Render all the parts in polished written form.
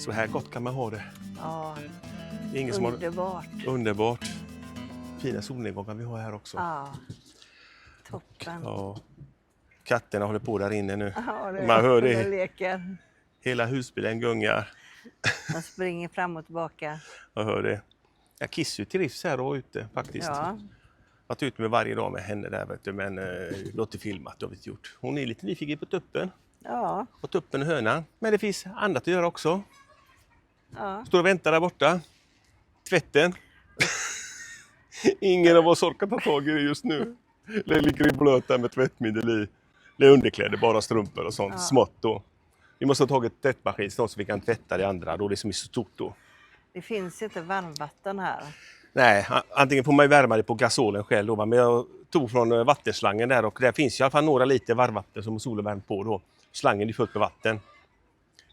Så här gott kan man ha det. Ja, Ingen underbart. Underbart. Fina solnedgångar vi har här också. Ja, toppen. Ja. Katterna håller på där inne nu. Ja, Man hör det. Leker. Hela husbilen gungar. De springer fram och tillbaka. Jag hör det. Jag kissar ju till Rivs här och ute faktiskt. Ja, Jag har varit ute med varje dag med henne där, vet du, men vi har inte filmat, det har vi inte gjort. Hon är lite nyfiken på tuppen. ja, På tuppen och hönan. Men det finns annat att göra också. ja. Står och väntar där borta. Tvätten. Ingen av oss orkar ta tag i det just nu. Det ligger i blöt där med tvättmedel i. Det är underkläder, bara strumpor och sånt. Ja. Smått då. Vi måste ha tagit tvättmaskin så vi kan tvätta det andra då, det som är så stort då. Det finns inte varmvatten här. Nej, antingen får man ju värma det på gasolen själv då, men jag tog från vattenslangen där och där finns i alla fall några liter varmvatten som solen värmt på då. Slangen är fullt med vatten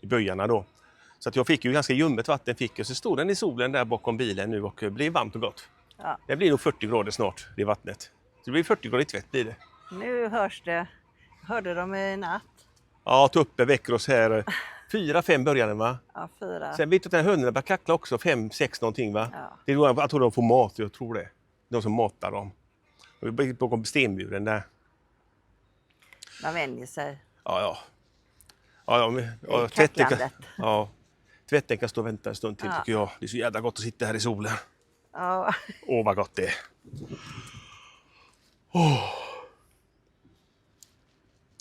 i böjarna då. Så att jag fick ju ganska ljummet vatten fick jag, så stod den i solen där bakom bilen nu och blev varmt och gott. Ja. Det blir nog 40 grader snart, det vattnet. Så det blir 40 grader i tvätt blir det. Nu hörs det. Hörde de i natt? Ja, tuppen väcker oss här. 4-5 börjar den va? Ja, 4. Sen vet du att den här hönorna börjar kackla också, 5-6 någonting va? Ja. Det är då jag tror de får mat, jag tror det. De som matar dem. Vi är bakom stenmuren där. Man vänjer sig. Ja. Kacklandet. Tvätten kan stå och vänta en stund till Ja. tycker jag. Det är så jävla gott att sitta här i solen. Ja. Åh vad gott det är.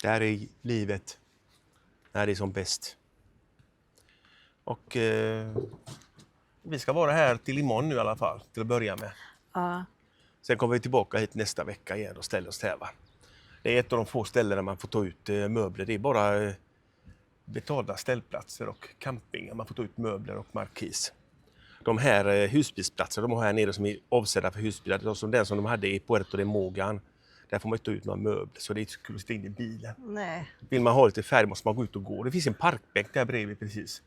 Där är livet. När det är som bäst. Och vi ska vara här till imorgon nu i alla fall, till att börja med. Ja. Sen kommer vi tillbaka hit nästa vecka igen och ställer oss här va. Det är ett av de få ställen där man får ta ut möbler. Det är bara betalda ställplatser och campingar. Man får ta ut möbler och markis. De här husbilsplatser de har här nere som är avsedda för husbilar, som den som de hade i Puerto de Mogan. Där får man inte ta ut några möbler så det är inte så kul att sitta in i bilen. Nej. Vill man ha lite färg måste man gå ut och gå. Det finns en parkbänk där bredvid precis.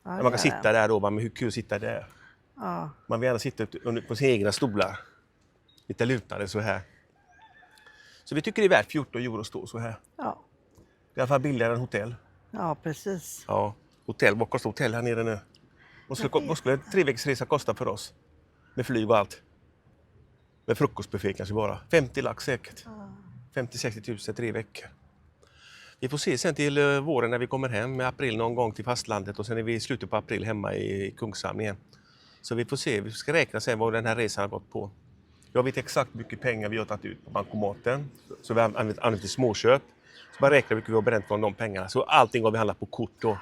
Ja, Där man kan sitta där då, men hur kul att sitta där. Ja. Man vill gärna sitta på sina egna stolar. Lite lutade så här. Så vi tycker det är värt 14 euro att stå så här. Ja. Det är i alla fall billigare än hotell. Ja, precis. Ja, hotell. Vad kostar hotell här nere nu? Vad skulle en 3 veckors resa kosta för oss? Med flyg och allt. Med frukostbuffé kanske bara. 50 lax säkert. 50-60 000 3 veckor. Vi får se sen till våren när vi kommer hem med april någon gång till fastlandet. Och sen är vi i slutet på april hemma i Kungshamn igen. Så vi får se. Vi ska räkna sen vad den här resan har gått på. Jag vet exakt hur mycket pengar vi har tagit ut på bankomaten. Så vi har använt till småköp. Så bara räkna hur mycket vi har bränt från de pengarna. Så allting har vi handlat på kort då.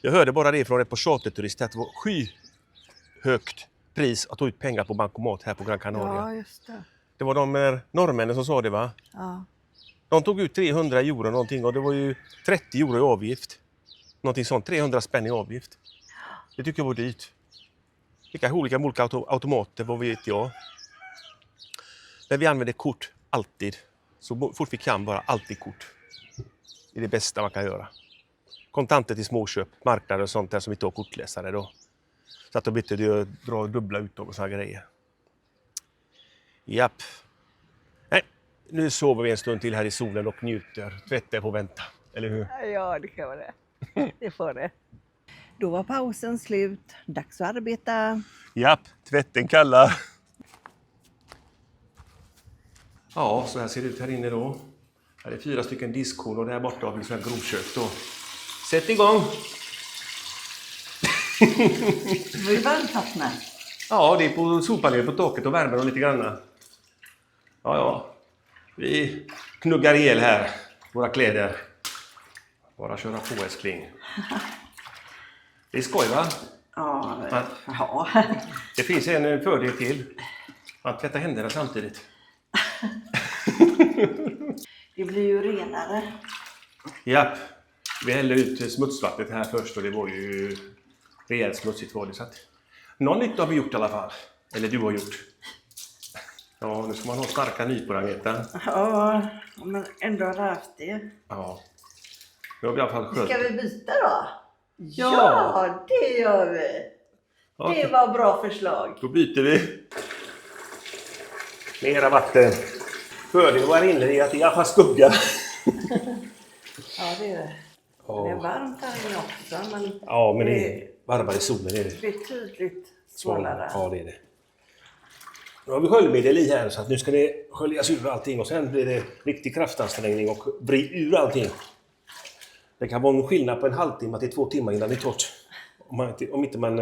Jag hörde bara det från ett par charterturister att det var skyhögt pris att ta ut pengar på bankomat här på Gran Canaria. Ja, just det. Det var de norrmännen som sa det va? Ja. De tog ut 300 euro någonting och det var ju 30 euro i avgift. Någonting sånt, 300 spänn i avgift. Det tycker jag var dyrt. Vilka olika automater, vad vet jag. Men vi använder kort alltid. Så fort vi kan bara alltid kort. Det är det bästa man kan göra. Kontanter till småköp, marknader och sånt där som inte har kortläsare då. Så att de inte drar dubbla uttag och såna grejer. Japp. Nej, nu sover vi en stund till här i solen och njuter. Tvätten får vänta, eller hur? Ja, det kan vara det. Det får det. Då var pausen slut. Dags att arbeta. Japp, tvätten kallar. Ja, så här ser det ut här inne då. Här är 4 stycken diskhon och där borta har vi så här grovkök då. Sätt igång! Det var ju varmt vattnet. Ja, det är på solpanelen på taket och värmer dem lite grann. Ja. Vi knuggar ihjäl här, våra kläder. Bara köra på älskling. Det är skoj va? Ja. Det finns en fördel till. Man tvättar händerna samtidigt. Det blir ju renare. Japp. Vi hällde ut smutsvattnet här först och det var ju rejält smutsigt var det. Så att någon nytta har vi gjort i alla fall. Eller du har gjort. Ja, nu ska man ha starka nypor, Agneta. Ja, men ändå har haft det. Ja. Nu har vi i alla fall skönt. Ska vi byta då? Ja. Det gör vi. Ja, Det var bra förslag. då byter vi. Mera vatten. Fördelen var inne i att det i alla fall skugga. Ja, det är det. Det är varmt här inne också, men Ja, men det är varmare i solen är det. betydligt svårare. Ja, det är det. Nu har vi sköljmedel i här så att nu ska det sköljas ur allting och sen blir det riktig kraftansträngning och vrid ur allting. Det kan vara en skillnad på en halvtimme till 2 timmar innan det är torrt. Om inte man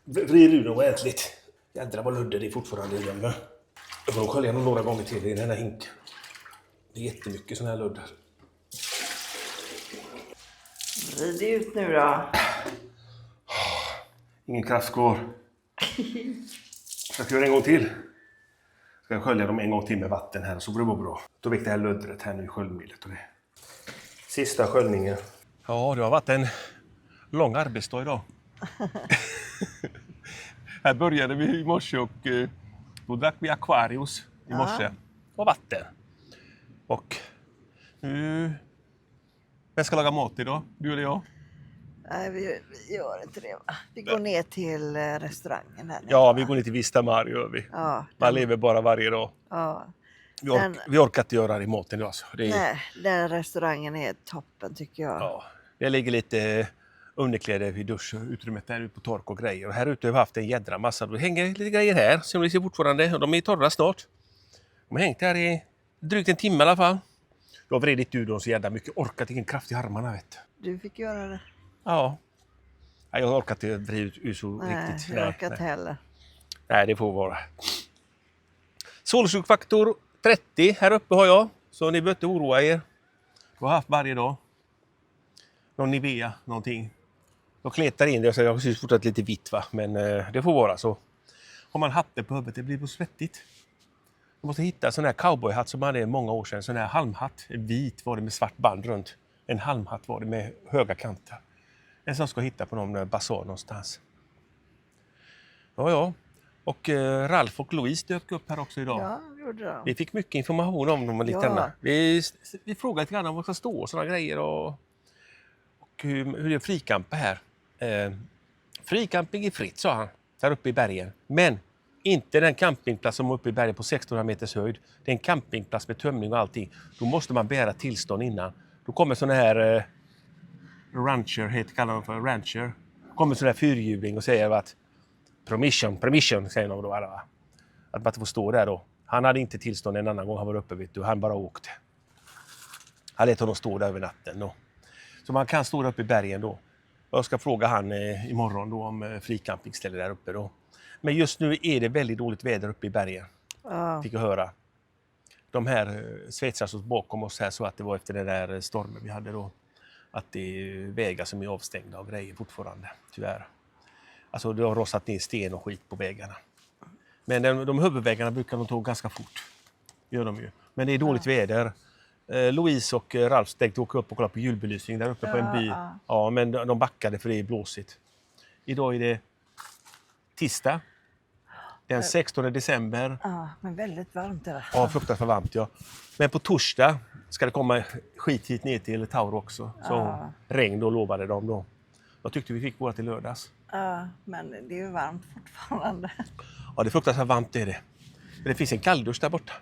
vrider ur det ordentligt. Jädrar vad ludder det är fortfarande i den. Jag får skölja dem några gånger till i den här hinken. Det är jättemycket sådana här luddar. Vrid ut nu då. Ingen kraft kvar. Jag ska göra en gång till. Ska jag skölja dem en gång till med vatten här så blir det bra. Då väcker det här luddret här nu i sköljmedlet och det. Sista sköljningen. Ja, det har varit en lång arbetsdag idag. Här började vi i morse och då drack vi Aquarius i morse. Och vatten. Och nu... Vem ska laga mat idag? Du eller jag? Nej, vi gör inte det, va? Vi går ner till restaurangen här. Ja, vi går ner till Vistamar gör vi. Ja, Man lever bara varje dag. ja. Vi orkar inte göra det i maten idag. Alltså. Nej, den restaurangen är toppen tycker jag. Ja, det ligger lite underkläder vid duschutrymmet där ute på tork och grejer. Och här ute har vi haft en jädra massa. Det hänger lite grejer här som ni ser fortfarande. Och de är torra snart. De har hängt här i drygt en timme i alla fall. Jag har vridit ur dem så jädra mycket. Orkat ingen kraft i armarna vet du. Du fick göra det. Ja. Nej, jag har orkat inte vrida ur så riktigt. Nej, jag orkar inte heller. Nej, det får vara. Solsjukfaktor 30 här uppe har jag. Så ni behöver inte oroa er. Jag har haft varje dag. Någon Nivea, någonting. Jag kletar in det och säger jag har precis fortsatt lite vitt va. Men det får vara så. Har man hatten på huvudet det blir på svettigt. Jag måste hitta en sån här cowboyhatt som man hade många år sedan. En sån här halmhatt. En vit var det med svart band runt. En halmhatt var det med höga kanter. En som ska hitta på någon basar någonstans. Ja. Och Ralf och Louise dök upp här också idag. Ja, gjorde de. Vi fick mycket information om dem och lite annat. Vi frågade lite grann om vad som står och sådana grejer. Och hur det är frikampa här. Fricamping är fritt, sa han. Där uppe i bergen. Men inte den campingplats som är uppe i bergen på 1600 meters höjd. Det är en campingplats med tömning och allting. Då måste man begära tillstånd innan. Då kommer sådana här rancher, kallar de för rancher. Kommer sådana här fyrhjuling och säger att permission, säger de då alla. Att man inte får stå där då. Han hade inte tillstånd en annan gång han var uppe, vet du. Han bara åkte. Han lät honom stå där över natten då. Så man kan stå där uppe i bergen då. Jag ska fråga han imorgon då om fricampingställe där uppe då. Men just nu är det väldigt dåligt väder uppe i bergen. Ja. Fick jag höra. De här svetsas oss bakom oss här så att det var efter den där stormen vi hade då. Att det är vägar som är avstängda av grejer fortfarande, tyvärr. Alltså det har rossat ner sten och skit på vägarna. Men de huvudvägarna brukar de ta ganska fort. Gör de ju. Men det är dåligt väder. Louise och Ralf tänkte åka upp och kolla på julbelysning där uppe på en by. Ja, men de backade för det är blåsigt. Idag är det tisdag. Den 16 december. Ja, men väldigt varmt är det. Ja, fruktansvärt varmt ja. Men på torsdag ska det komma skit hit ner till Tauro också. Så regn då lovade de då. Jag tyckte vi fick våra till lördags. Ja, men det är ju varmt fortfarande. Ja, det är fruktansvärt varmt är det. Men det finns en kalldusch där borta.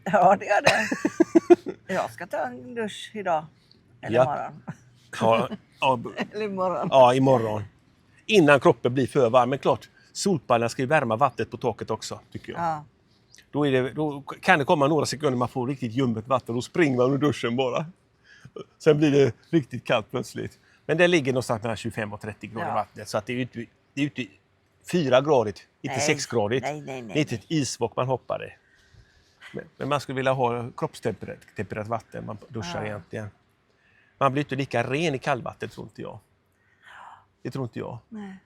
Ja, det gör det. Jag ska ta en dusch idag. Eller imorgon. Eller imorgon. Ja, imorgon. Innan kroppen blir för varm. Men klart, solpanelerna ska ju värma vattnet på taket också, tycker jag. Ja. Då kan det komma några sekunder man får riktigt ljummet vatten och springer man ur duschen bara. Sen blir det riktigt kallt plötsligt. Men det ligger någonstans mellan 25 och 30 grader i vattnet. Så att det är ju inte 4-gradigt, inte 6-gradigt. Nej. Det är inte ett isvak man hoppar i. Men man skulle vilja ha kroppstempererat vatten man duschar egentligen. Man blir inte lika ren i kallvatten, tror inte jag. Det tror inte jag. Nej.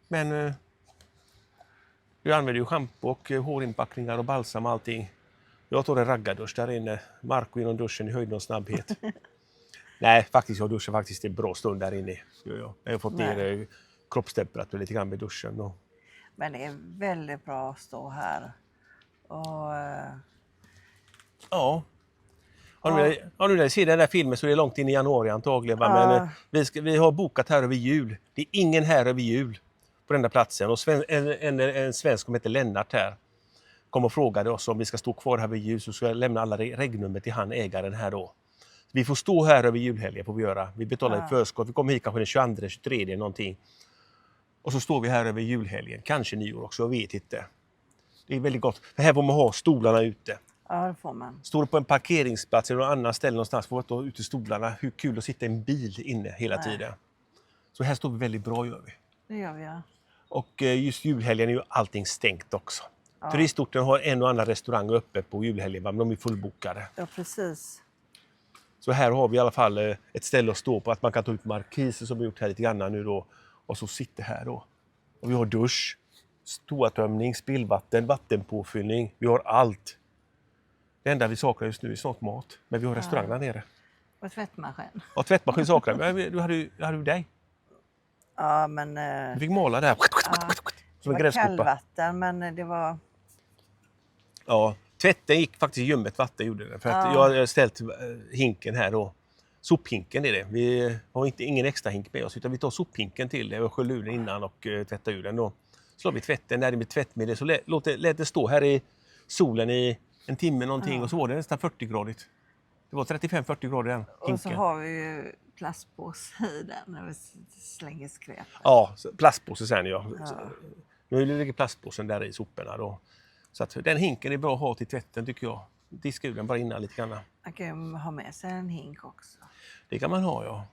Men du använder ju schampo och hårinpackningar och balsam och allting. Jag tar en raggardusch där inne. Marco inom duschen i höjd och snabbhet. Nej, faktiskt jag duschar faktiskt en bra stund där inne. Jag har fått ner kroppstemperatur lite grann med duschen. Och... Men det är väldigt bra att stå här. Och, ja. Har du ser den där filmen så är det långt in i januari antagligen. Va? Men vi har bokat här över jul. Det är ingen här över jul på den där platsen. Och en svensk som heter Lennart här kom och frågade oss om vi ska stå kvar här vid jul så ska jag lämna alla regnummer till han ägaren här då. Vi får stå här över julhelgen får vi göra. Vi betalar i förskott. Vi kommer hit kanske den 22, 23 någonting. Och så står vi här över julhelgen. Kanske nyår också, jag vet inte. Det är väldigt gott. För här får man ha stolarna ute. Ja, det får man. Står du på en parkeringsplats eller någon annan ställe någonstans får man ute i stolarna. Hur kul att sitta i en bil inne hela tiden. Så här står vi väldigt bra gör vi. Det gör vi, ja. Och just julhelgen är ju allting stängt också. Ja. Turistorten har en och annan restaurang uppe på julhelgen, men de är fullbokade. Ja, precis. Så här har vi i alla fall ett ställe att stå på, att man kan ta ut markiser som vi gjort här lite grann nu då. Och så sitter här då. Och vi har dusch, toatömning, spillvatten, vattenpåfyllning. Vi har allt. Det enda vi saknar just nu är snart mat. Men vi har restaurang där nere. Och tvättmaskin. Ja, tvättmaskin saknar vi. Du hade dig. Ja, men... Du fick måla där. Som en grävskopa. Kallvatten, men det var... Ja, tvätten gick faktiskt i ljummet vatten gjorde det. För att jag hade ställt hinken här då. Sophinken är det. Vi har ingen extra hink med oss utan vi tar sophinken till det och sköljer ur den innan och tvättar ur den då. Så har vi tvätten där med tvättmedel så lät det stå här i solen i en timme någonting och så var det nästan 40-gradigt. Det var 35-40 grader den hinken. Och så har vi ju plastpåse i den när vi slänger skräp. Ja, plastpåse sen ja. Nu ligger plastpåsen där i soporna då. Så att den hinken är bra att ha till tvätten tycker jag. Diska ur den bara innan lite grann. Man kan ha med sig en hink också. Det kan man ha ja.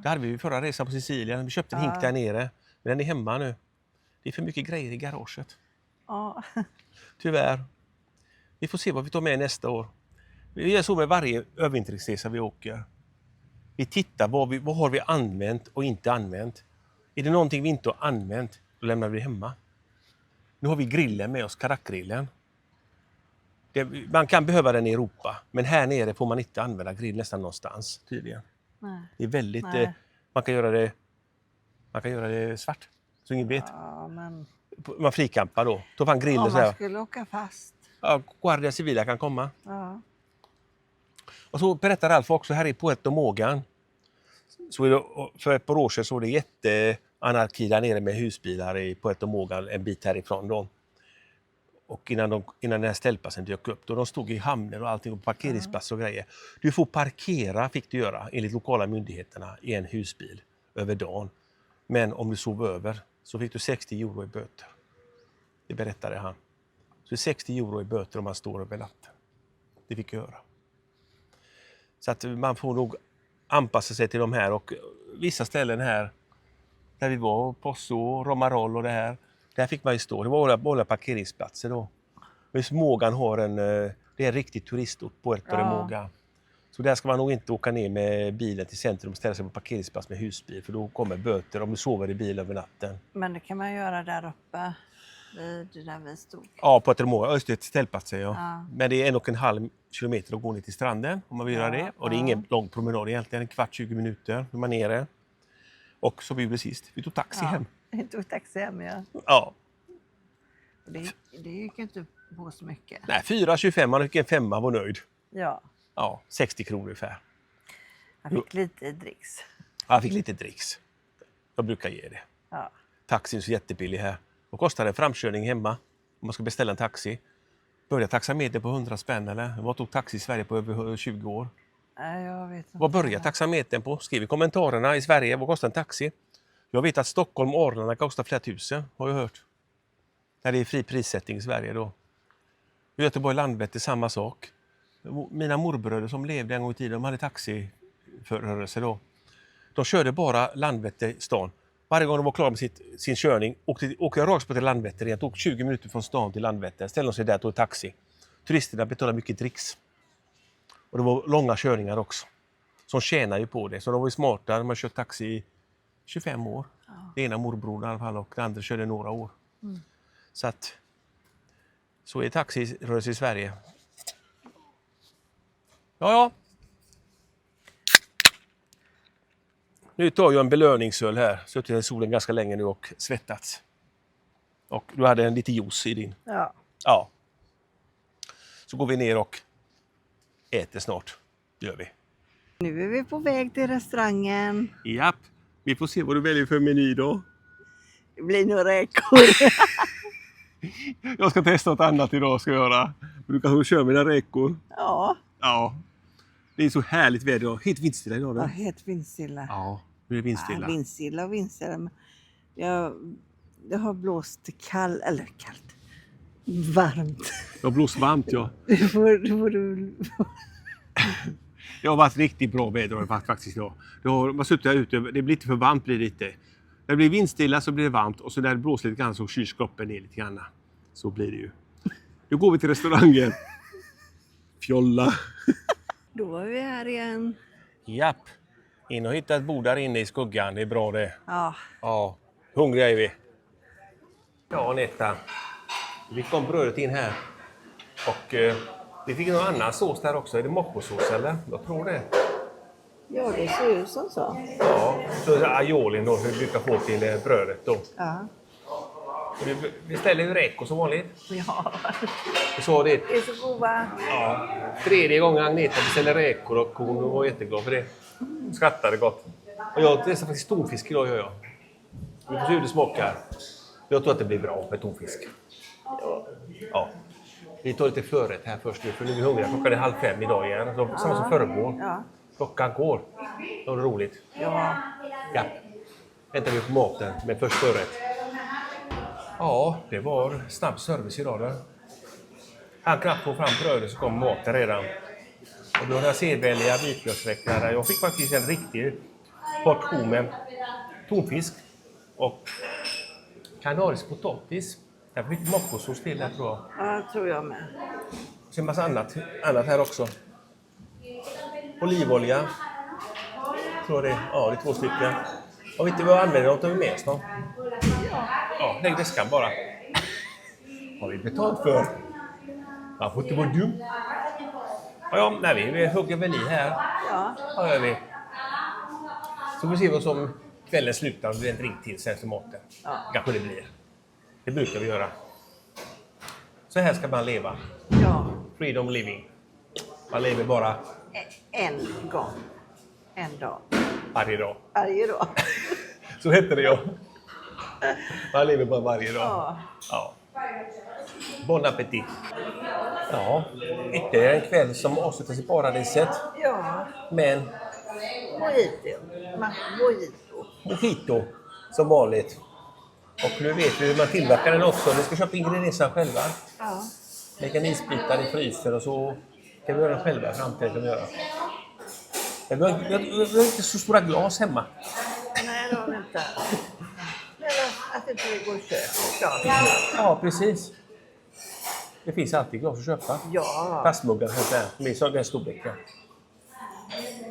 Det hade vi förra resan på Sicilien. Vi köpte en hink där nere. Men den är hemma nu. Det är för mycket grejer i garaget. Ja. Tyvärr. Vi får se vad vi tar med nästa år. Vi gör så med varje övervintringsresa vi åker. Vi tittar vad har vi använt och inte använt. Är det någonting vi inte har använt, då lämnar vi det hemma. Nu har vi grillen med oss, karakgrillen. Man kan behöva den i Europa, men här nere får man inte använda grill nästan någonstans tydligen. Nej. Det är väldigt, man kan göra det svart, så ingen vet. Ja, men... Man frikampar då, tar fram grillen så här. Man skulle åka fast. Ja, Guardia Civila kan komma. Ja. Och så berättar Alf också här i Puerto Morgan. Så är det, för ett par år sedan så var det jätteanarki där nere med husbilar i Puerto Morgan en bit härifrån då. Och innan den här ställplatsen dök upp då de stod i hamnen och allting på parkeringsplats och grejer. Du får parkera fick du göra enligt lokala myndigheterna i en husbil över dagen. Men om du sov över så fick du 60 euro i böter. Det berättade han. Så det är 60 euro i böter om man står över natten. Det fick jag göra. Så att man får nog anpassa sig till de här och vissa ställen här där vi var, Pozo, Romarol och det här. Där fick man ju stå. Det var båda parkeringsplatser då. Men Morgan har det är en riktig turistort, Puerto de Morgan. Så där ska man nog inte åka ner med bilen till centrum och ställa sig på parkeringsplats med husbil. För då kommer böter om du sover i bil över natten. Men det kan man göra där uppe där vi stod. Ja, Puerto de Morgan. Just det, ställplatser ja. Men det är 1,5 kilometer att gå ner till stranden om man vill göra det. Och det är ingen lång promenad egentligen, en kvart, 20 minuter när man är nere. Och så vi blev sist. Vi tog taxi hem. Vi tog taxi hem, ja. Det gick inte på så mycket. Nej, 4,25. Man fick en 5, man var nöjd. Ja. Ja, 60 kronor ungefär. Jag fick lite dricks. Jag fick lite dricks. Jag brukar ge det. Ja. Taxin är så jättebillig här. Vad kostar en framkörning hemma om man ska beställa en taxi? Börjar taxameter på 100 spänn eller? Vad tog taxi i Sverige på över 20 år? Nej, jag vet inte. Vad börjar taxametern på? Skriv i kommentarerna i Sverige. Vad kostar en taxi? Jag vet att Stockholm och Arlanda kostar flera tusen, har jag hört. När det är fri prissättning i Sverige då. I Göteborg Landvetter samma sak. Mina morbröder som levde en gång i tiden, de hade taxiförrörelse då. De körde bara Landvetter stan. Varje gång de var klara med sin körning åkte jag rakt på till Landvetter igen. Tog 20 minuter från stan till Landvetter. Ställde sig där och tog taxi. Turisterna betalade mycket dricks. Och det var långa körningar också. Som tjänar ju på det. Så de var ju smarta. De har kört taxi i 25 år. Ja. Det ena morbror i alla fall och det andra körde några år. Så att så är taxirörelse i Sverige. Ja. Nu tar jag en belöningsöl här. Suttit i solen ganska länge nu och svettats. Och du hade en lite juice i din. Ja. Så går vi ner och äter snart. Det gör vi. Nu är vi på väg till restaurangen. Japp. Vi får se vad du väljer för meny då. Det blir några räkor. Jag ska testa något annat idag ska jag göra. Du kanske kör mina räkor. Ja. Ja. Det är så härligt väder idag. Helt vindstilla idag. Ja, helt vindstilla. Ja, nu är det vindstilla. Ja, vindstilla och vindstilla. Men det har blåst kallt. Varmt. Det har blåst varmt, ja. Det får du... Det har varit riktigt bra väder faktiskt idag. Man suttit där ute, det blir lite för varmt blir det lite. När det blir vindstilla så blir det varmt och så när det blåser lite grann så kyls kroppen ner lite grann. Så blir det ju. Nu går vi till restaurangen. Fjolla. Då är vi här igen. Japp. In och hitta ett bord där inne i skuggan. Det är bra det. Ja. Ja. Hungriga är vi. Ja, Anetta. Vi kom brödet in här. Och vi fick någon annan sås där också. Är det mockosås eller? Jag tror det. Ja, det ser ut som så. Ja, så är det aiolin då, vi brukar få till brödet då. Ja. Vi ställer ju räkor som vanligt. Ja. Så det. Det är så goda. Ja. 3:e gången Agneta beställer räkor och hon var jätteglad för det. Skrattade gott. Och jag testar faktiskt tonfisk idag gör jag. Vi får se hur det smakar. Jag tror att det blir bra med tonfisk. Ja. Vi tar lite förrätt här först nu för nu är vi hungriga. Klockan är 4:30 idag igen. Så, samma som förrgår. Ja. Klockan går. Det var roligt. Ja. Ja. Väntar vi på maten med först förrätt. Ja, det var snabb service idag då. Han knappt få fram brödet så kom maten redan. Och då har jag sedvänliga vitlöksräkor där. Jag fick faktiskt en riktig portion med tonfisk och kanarisk potatis. Jag fick mockosås till det tror jag. Ja, tror jag med. Så en massa annat här också. Olivolja. Tror det. Ja, det är 2 stycken. Och vet du vad jag använder något av med oss då? Ja, lägg väskan bara. Har vi betalt för? Jag får inte vara dum. Ja, nej, vi hugger väl i här. Ja. Ja, gör vi. Så vi ser vad som kvällen slutar och det blir en drink till sen efter maten. Ja. Kanske det blir. Det brukar vi göra. Så här ska man leva. Ja. Freedom living. Man lever bara En gång. En dag. varje dag. Varje dag. Så heter det ja. Man lever bara varje dag. Ja. Ja. Bon appetit. Ja, ytterligare en kväll som avslutas i paradiset. Ja. Men Mojito. mojito som vanligt. Och nu vet vi hur man tillverkar den också. Vi ska köpa ingredienserna själva. Ja. Lägga en isbitar i frysen och så kan vi göra den själva i framtiden. Kan vi göra. Vi har inte så stora glas hemma. Nej, det har vi inte. Eller att inte det går att köpa. Ja, precis. Det finns alltid glas att köpa. Ja. Plastmuggar och sånt där. Med sån där storlekar.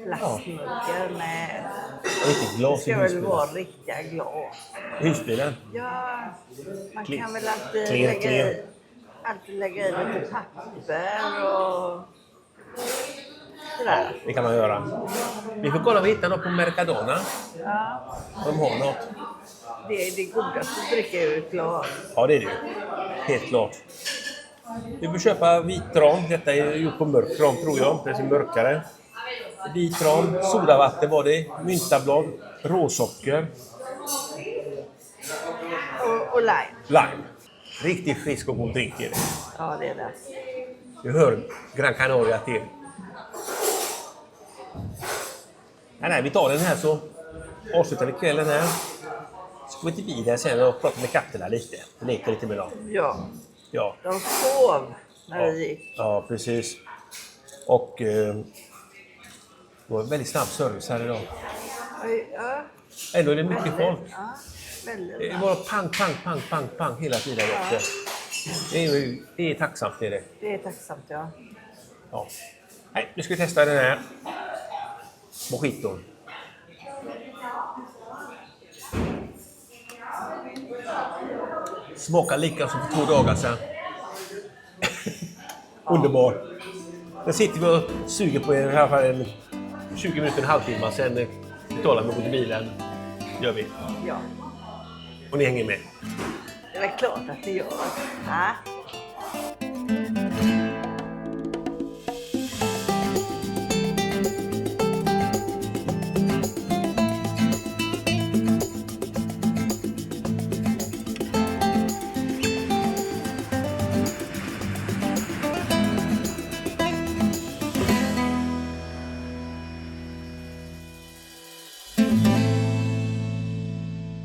Plastmuggar med... Riktigt Det glas i ska väl husbilen. vara riktiga glas. Husbilen. Ja, man Kli- kan väl alltid Klirr. lägga i lite papper och sådär. Det kan man göra. Vi får kolla om vi hittar något på Mercadona. Ja, De har något. det är det godaste att dricka ur ett glas. Ja, det är det ju. Helt klart. Vi får köpa vit ram. Detta är gjort på mörk ram tror jag. Det är mörkare. Vit ram, sodavatten var det. Myntablad, råsocker. Och lime. Lime. Riktigt frisk och god drink är det. Ja, det är det. Du hör Gran Canaria till. Nej, vi tar den här så avslutar vi kvällen här. Så går vi till bilen sen och pratar med katterna lite. Leker lite med dem. Ja, Ja, de sov när vi gick. ja precis. Och det var väldigt snabb service här idag. Ja, Ändå är det mycket folk. ja, väldigt Det bra. var pang hela tiden. Ja. Det är tacksamt det är det. Det är tacksamt, ja. Ja. Nej, nu ska vi testa den här mojiton. Smakar lika som för 2 dagar sedan. Underbar. Sen sitter vi och suger på i alla fall en 20 minuter, en halvtimme. Sen betalar vi och går till bilen. Gör vi. Ja, Och ni hänger med. det är klart att det gör. Ja.